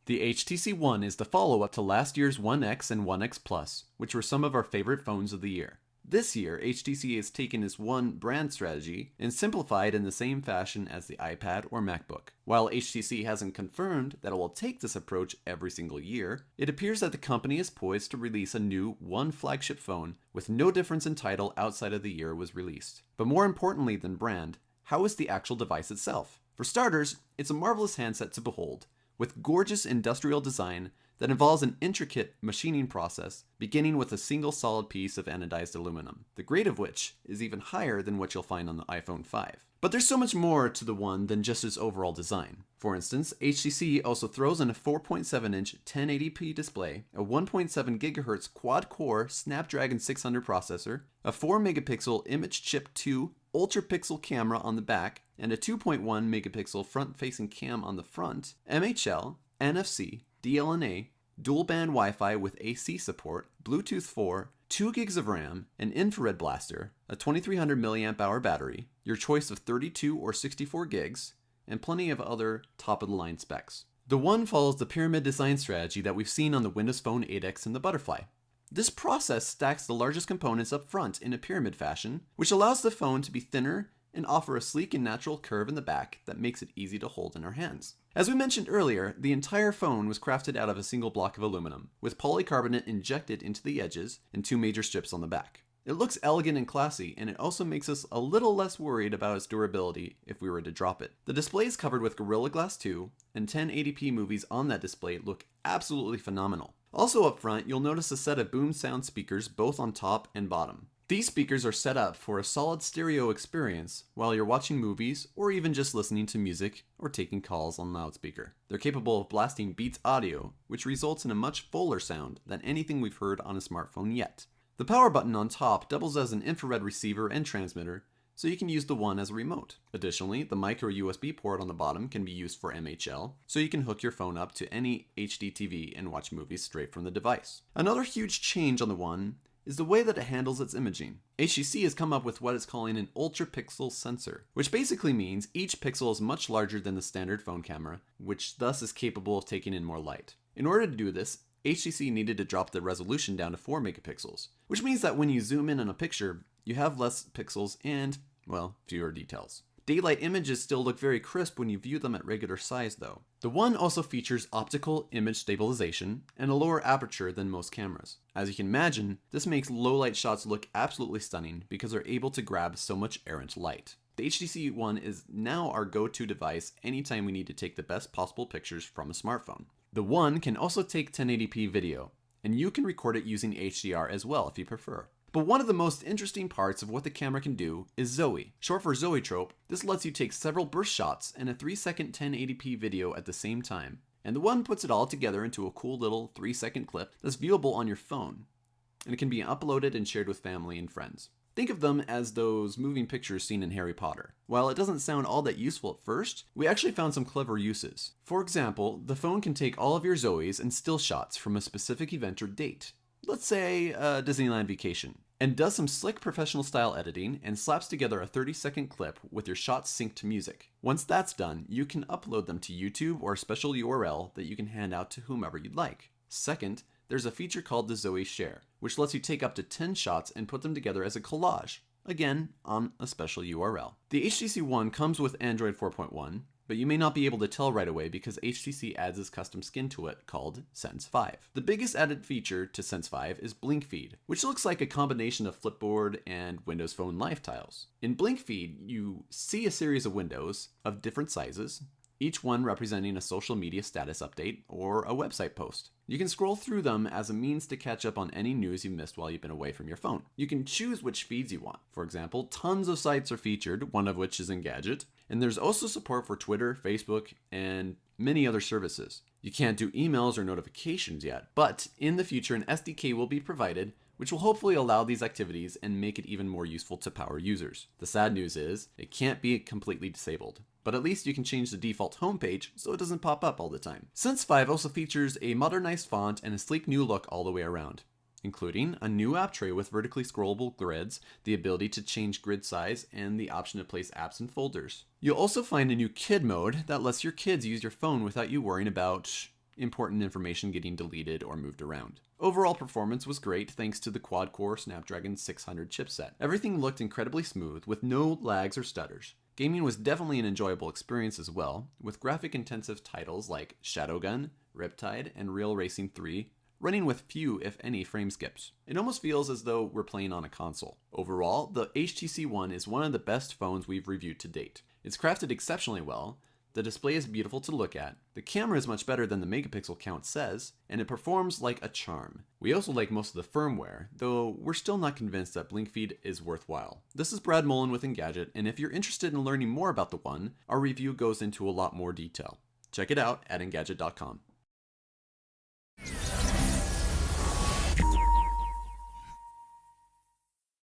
The HTC One is the follow-up to last year's One X and One X Plus, which were some of our favorite phones of the year. This year, HTC has taken its One brand strategy and simplified in the same fashion as the iPad or MacBook. While HTC hasn't confirmed that it will take this approach every single year, it appears that the company is poised to release a new One flagship phone with no difference in title outside of the year it was released. But more importantly than brand, how is the actual device itself? For starters, it's a marvelous handset to behold, with gorgeous industrial design that involves an intricate machining process beginning with a single solid piece of anodized aluminum, the grade of which is even higher than what you'll find on the iPhone 5. But there's so much more to the One than just its overall design. For instance, HTC also throws in a 4.7-inch 1080p display, a 1.7 GHz quad-core Snapdragon 600 processor, a 4-megapixel Image Chip 2 ultra-pixel camera on the back, and a 2.1 megapixel front-facing cam on the front, MHL, NFC, DLNA, dual-band Wi-Fi with AC support, Bluetooth 4, 2 gigs of RAM, an infrared blaster, a 2300 mAh battery, your choice of 32 or 64 gigs, and plenty of other top-of-the-line specs. The One follows the pyramid design strategy that we've seen on the Windows Phone 8X and the Butterfly. This process stacks the largest components up front in a pyramid fashion, which allows the phone to be thinner and offer a sleek and natural curve in the back that makes it easy to hold in our hands. As we mentioned earlier, the entire phone was crafted out of a single block of aluminum, with polycarbonate injected into the edges and 2 major strips on the back. It looks elegant and classy, and it also makes us a little less worried about its durability if we were to drop it. The display is covered with Gorilla Glass 2, and 1080p movies on that display look absolutely phenomenal. Also up front, you'll notice a set of boom sound speakers both on top and bottom. These speakers are set up for a solid stereo experience while you're watching movies or even just listening to music or taking calls on loudspeaker. They're capable of blasting Beats audio, which results in a much fuller sound than anything we've heard on a smartphone yet. The power button on top doubles as an infrared receiver and transmitter, so you can use the One as a remote. Additionally, the micro USB port on the bottom can be used for MHL, so you can hook your phone up to any HD TV and watch movies straight from the device. Another huge change on the One is the way that it handles its imaging. HTC has come up with what it's calling an ultra-pixel sensor, which basically means each pixel is much larger than the standard phone camera, which thus is capable of taking in more light. In order to do this, HTC needed to drop the resolution down to 4 megapixels, which means that when you zoom in on a picture, you have less pixels and, well, fewer details. Daylight images still look very crisp when you view them at regular size though. The One also features optical image stabilization and a lower aperture than most cameras. As you can imagine, this makes low light shots look absolutely stunning because they're able to grab so much errant light. The HTC One is now our go-to device anytime we need to take the best possible pictures from a smartphone. The One can also take 1080p video, and you can record it using HDR as well if you prefer. But one of the most interesting parts of what the camera can do is Zoe. Short for zoetrope, this lets you take several burst shots and a 3-second 1080p video at the same time. And the One puts it all together into a cool little 3-second clip that's viewable on your phone. And it can be uploaded and shared with family and friends. Think of them as those moving pictures seen in Harry Potter. While it doesn't sound all that useful at first, we actually found some clever uses. For example, the phone can take all of your Zoes and still shots from a specific event or date. Let's say a Disneyland vacation, and does some slick professional style editing and slaps together a 30-second clip with your shots synced to music. Once that's done, you can upload them to YouTube or a special URL that you can hand out to whomever you'd like. Second, there's a feature called the Zoe Share, which lets you take up to 10 shots and put them together as a collage, again on a special URL. The HTC One comes with Android 4.1, but you may not be able to tell right away because HTC adds its custom skin to it called Sense 5. The biggest added feature to Sense 5 is Blink Feed, which looks like a combination of Flipboard and Windows Phone Live tiles. In Blink Feed, you see a series of windows of different sizes, each one representing a social media status update or a website post. You can scroll through them as a means to catch up on any news you missed while you've been away from your phone. You can choose which feeds you want. For example, tons of sites are featured, one of which is Engadget, and there's also support for Twitter, Facebook, and many other services. You can't do emails or notifications yet, but in the future an SDK will be provided which will hopefully allow these activities and make it even more useful to power users. The sad news is, it can't be completely disabled, but at least you can change the default homepage so it doesn't pop up all the time. Sense 5 also features a modernized font and a sleek new look all the way around, including a new app tray with vertically scrollable grids, the ability to change grid size, and the option to place apps in folders. You'll also find a new kid mode that lets your kids use your phone without you worrying about important information getting deleted or moved around. Overall performance was great thanks to the quad-core Snapdragon 600 chipset. Everything looked incredibly smooth with no lags or stutters. Gaming was definitely an enjoyable experience as well, with graphic-intensive titles like Shadowgun, Riptide, and Real Racing 3 running with few, if any, frame skips. It almost feels as though we're playing on a console. Overall, the HTC One is one of the best phones we've reviewed to date. It's crafted exceptionally well, the display is beautiful to look at, the camera is much better than the megapixel count says, and it performs like a charm. We also like most of the firmware, though we're still not convinced that blink feed is worthwhile. This is Brad Mullen with Engadget, and if you're interested in learning more about the One, our review goes into a lot more detail. Check it out at Engadget.com.